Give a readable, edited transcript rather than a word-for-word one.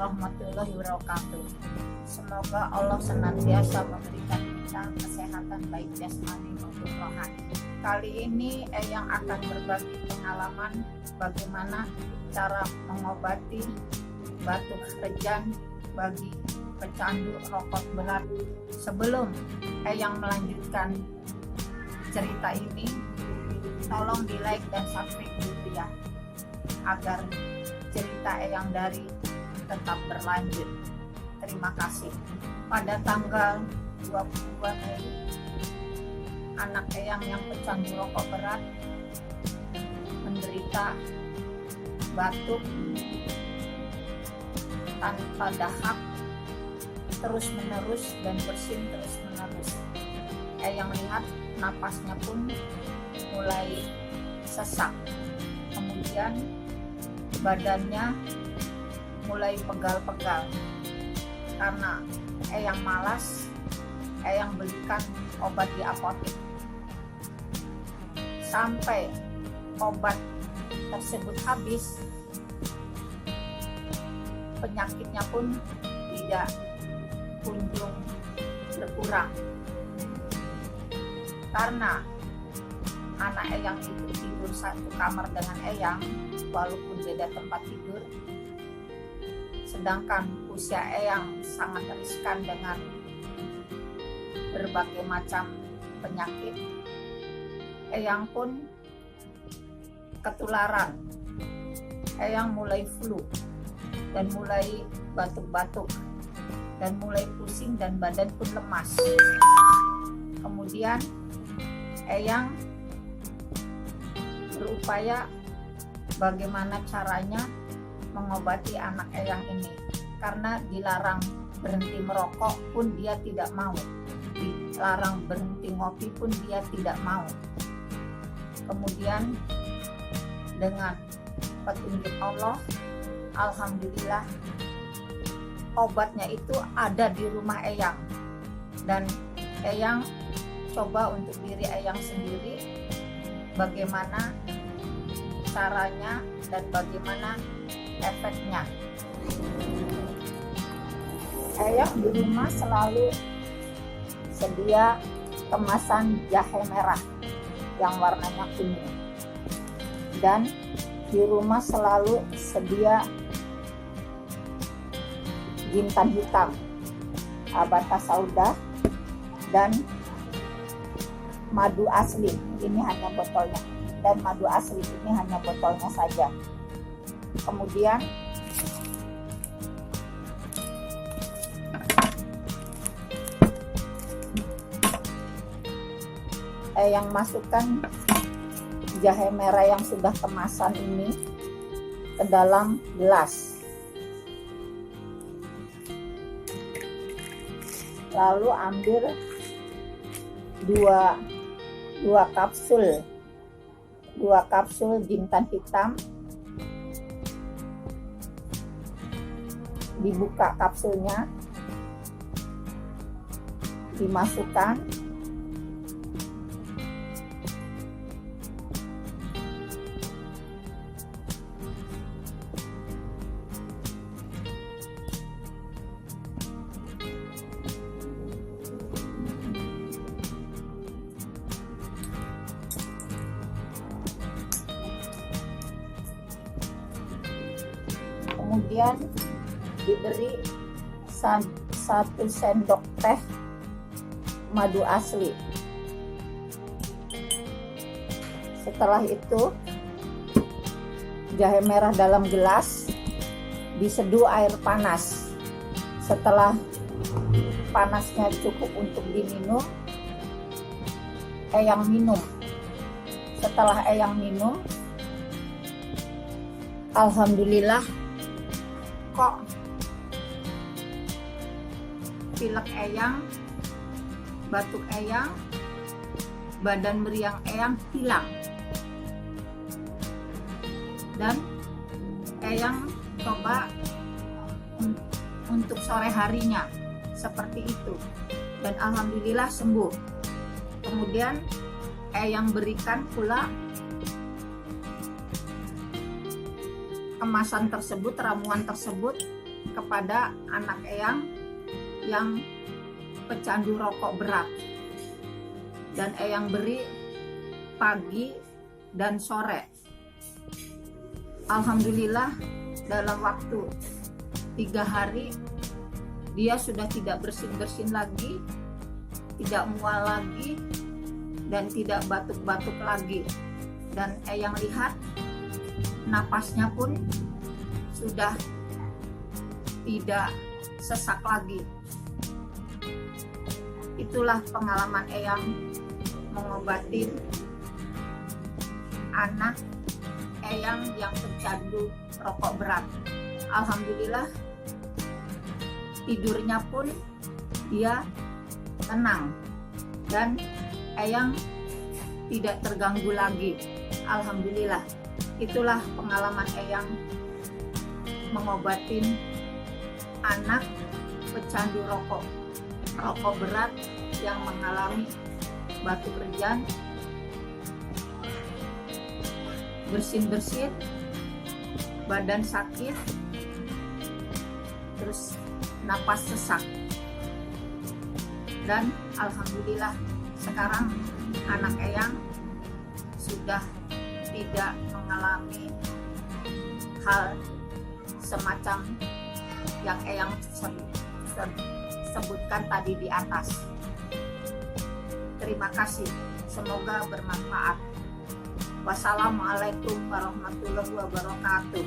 warahmatullahi wabarakatuh. Semoga Allah senantiasa memberikan kita kesehatan baik jasmani maupun rohani. Kali ini Eyang akan berbagi pengalaman bagaimana cara mengobati batuk rejan bagi pecandu rokok berat. Sebelum Eyang melanjutkan cerita ini, tolong di like dan subscribe dulu ya, agar cerita Eyang dari tetap berlanjut. Terima kasih. Pada tanggal 22 Mei, anak Eyang yang pecandu rokok berat menderita batuk tanpa dahak terus menerus dan bersin terus menerus. Eyang lihat napasnya pun mulai sesak, kemudian badannya mulai pegal-pegal. Karena Eyang malas, Eyang belikan obat di apotek. Sampai obat tersebut habis, penyakitnya pun tidak kunjung berkurang. Karena anak Eyang itu tidur satu kamar dengan Eyang, walaupun beda tempat tidur, sedangkan usia Eyang sangat riskan dengan berbagai macam penyakit. Eyang pun ketularan. Eyang mulai flu dan mulai batuk-batuk dan mulai pusing dan badan pun lemas. Kemudian Eyang berupaya bagaimana caranya mengobati anak Eyang ini, karena dilarang berhenti merokok pun dia tidak mau, dilarang berhenti ngopi pun dia tidak mau. Kemudian dengan petunjuk Allah, alhamdulillah obatnya itu ada di rumah Eyang, dan Eyang coba untuk diri Eyang sendiri bagaimana caranya dan bagaimana efeknya. Eyang di rumah selalu sedia kemasan jahe merah yang warnanya kuning, dan di rumah selalu sedia jintan hitam, abata sauda, dan madu asli. Ini hanya botolnya, dan madu asli ini hanya botolnya saja. Kemudian Eyang masukkan jahe merah yang sudah kemasan ini ke dalam gelas, lalu ambil dua kapsul jintan hitam, dibuka kapsulnya, dimasukkan, kemudian diberi 1 sendok teh madu asli. Setelah itu jahe merah dalam gelas diseduh air panas. Setelah panasnya cukup untuk diminum, Eyang minum. Setelah Eyang minum, alhamdulillah kok pilek Eyang, batuk Eyang, badan meriang Eyang hilang. Dan Eyang coba untuk sore harinya seperti itu, dan alhamdulillah sembuh. Kemudian Eyang berikan pula kemasan tersebut, ramuan tersebut kepada anak eyang yang pecandu rokok berat, dan eyang beri pagi dan sore. Alhamdulillah dalam waktu 3 hari dia sudah tidak bersin-bersin lagi, tidak mual lagi, dan tidak batuk-batuk lagi. Dan eyang lihat napasnya pun sudah tidak sesak lagi. Itulah pengalaman eyang mengobati anak eyang yang pecandu rokok berat. Alhamdulillah tidurnya pun dia tenang dan eyang tidak terganggu lagi. Alhamdulillah, itulah pengalaman eyang mengobatin anak pecandu rokok berat yang mengalami batuk rejan, bersin-bersin, badan sakit, terus napas sesak. Dan alhamdulillah sekarang anak eyang sudah tidak mengalami hal semacam yang eyang sebutkan tadi di atas. Terima kasih, semoga bermanfaat. Wassalamualaikum warahmatullahi wabarakatuh.